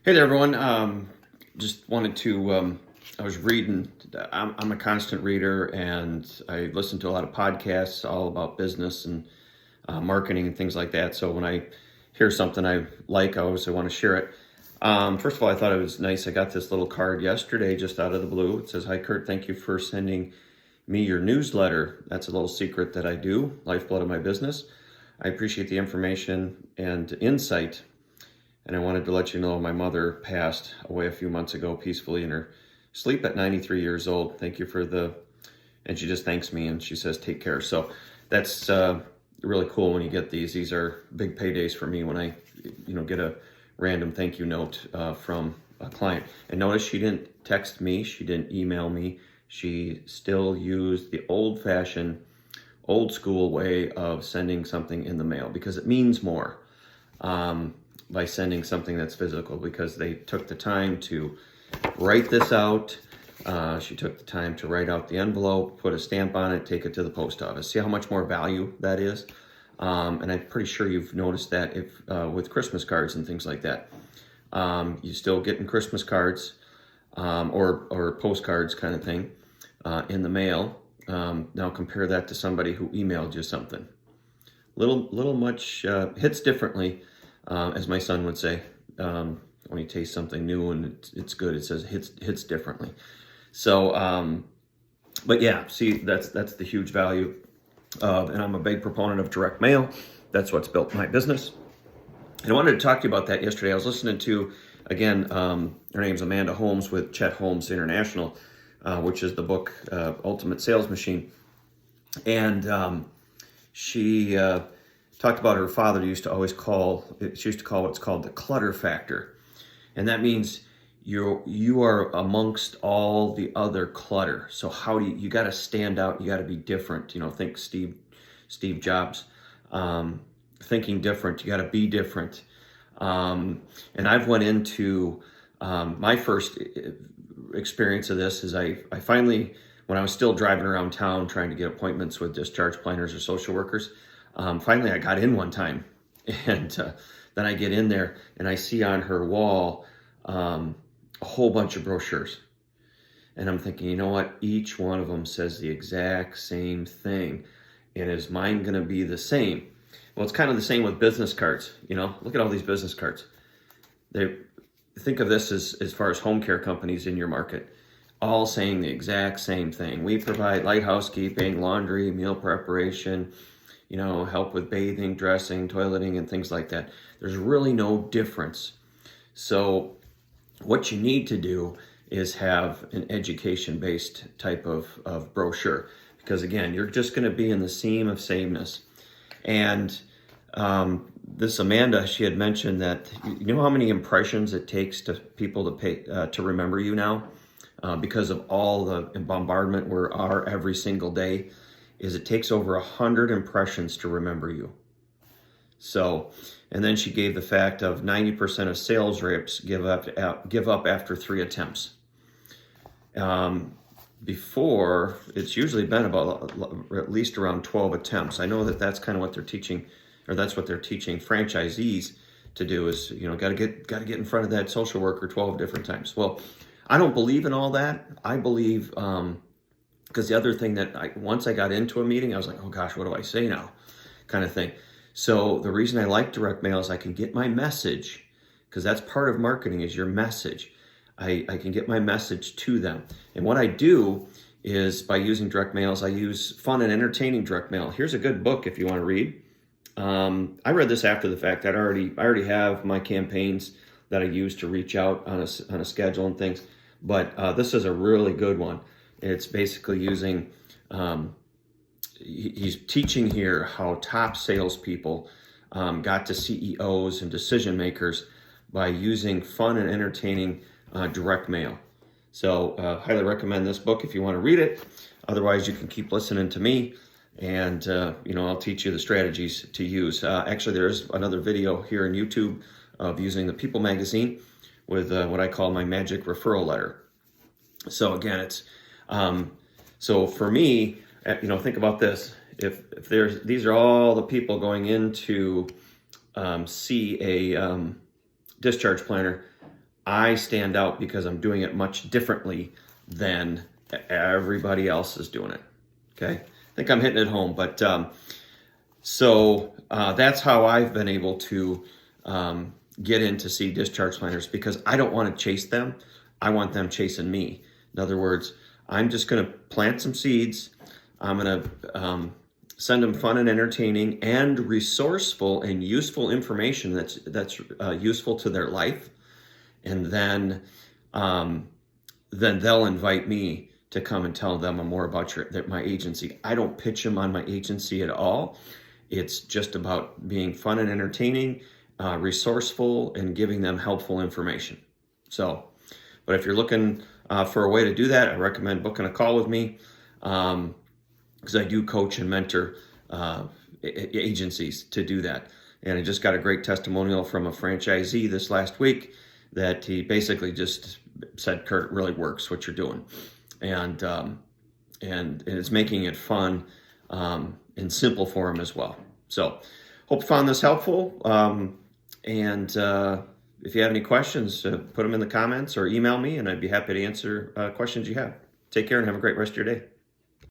Hey there, everyone. Just wanted to, I was reading, I'm a constant reader and I listen to a lot of podcasts all about business and marketing and things like that. So when I hear something I like, I always want to share it. First of all, I thought it was nice. I got this little card yesterday just out of the blue. It says, "Hi, Kurt. Thank you for sending me your newsletter. That's a little secret that I do, lifeblood of my business. I appreciate the information and insight. And I wanted to let you know my mother passed away a few months ago peacefully in her sleep at 93 years old. Thank you for and she just thanks me and she says, take care." So that's really cool when you get these. These are big paydays for me when I, get a random thank you note from a client. And notice she didn't text me. She didn't email me. She still used the old-fashioned, old school way of sending something in the mail because it means more. By sending something that's physical, because they took the time to write this out. She took the time to write out the envelope, put a stamp on it, take it to the post office. See how much more value that is? And I'm pretty sure you've noticed that if with Christmas cards and things like that. You still getting Christmas cards or postcards kind of thing in the mail. Now compare that to somebody who emailed you something. Little much hits differently. As my son would say, when he tastes something new and it's good, it says hits differently. So, but yeah, see, that's the huge value. And I'm a big proponent of direct mail. That's what's built my business. And I wanted to talk to you about that yesterday. I was listening to, again, her name's Amanda Holmes with Chet Holmes International, which is the book Ultimate Sales Machine. And she talked about her father used to call what's called the Clutter Factor. And that means you are amongst all the other clutter. So how do you got to stand out, you got to be different. Think Steve Jobs, thinking different, you got to be different. And I've went into my first experience of this is I finally, when I was still driving around town trying to get appointments with discharge planners or social workers, finally I got in one time, and then I get in there and I see on her wall a whole bunch of brochures. And I'm thinking, you know what? Each one of them says the exact same thing. And is mine going to be the same? Well, it's kind of the same with business cards. Look at all these business cards. Think of this as far as home care companies in your market, all saying the exact same thing. We provide light housekeeping, laundry, meal preparation, help with bathing, dressing, toileting, and things like that. There's really no difference. So what you need to do is have an education-based type of brochure, because again, you're just going to be in the seam of sameness. And this Amanda, she had mentioned that, you know how many impressions it takes to people to pay to remember you now, because of all the bombardment we are every single day. It takes over 100 impressions to remember you. So, and then she gave the fact of 90% of sales reps give up after 3 attempts. Before, it's usually been about at least around 12 attempts. I know that's kind of what they're teaching, or that's what they're teaching franchisees to do is, got to get in front of that social worker 12 different times. Well, I don't believe in all that. I believe, because the other thing that once I got into a meeting, I was like, oh gosh, what do I say now? Kind of thing. So the reason I like direct mail is I can get my message, because that's part of marketing is your message. I can get my message to them. And what I do is by using direct mails, I use fun and entertaining direct mail. Here's a good book if you want to read. I read this after the fact. I already have my campaigns that I use to reach out on a schedule and things. But this is a really good one. It's basically using, he's teaching here how top salespeople got to CEOs and decision makers by using fun and entertaining direct mail. So highly recommend this book if you want to read it. Otherwise, you can keep listening to me, and I'll teach you the strategies to use. Actually, there's another video here on YouTube of using the People magazine with what I call my magic referral letter. So again, it's so for me, think about this. If these are all the people going in to see a discharge planner, I stand out because I'm doing it much differently than everybody else is doing it. Okay, I think I'm hitting it home, but so that's how I've been able to get in to see discharge planners, because I don't want to chase them. I want them chasing me. In other words, I'm just going to plant some seeds. I'm going to send them fun and entertaining and resourceful and useful information that's useful to their life, and then they'll invite me to come and tell them more about my agency. I don't pitch them on my agency at all. It's just about being fun and entertaining, resourceful, and giving them helpful information. So, but if you're looking for a way to do that, I recommend booking a call with me, because I do coach and mentor agencies to do that. And I just got a great testimonial from a franchisee this last week that he basically just said, "Kurt, it really works what you're doing," and it's making it fun and simple for him as well. So, hope you found this helpful. And if you have any questions, put them in the comments or email me, and I'd be happy to answer questions you have. Take care and have a great rest of your day.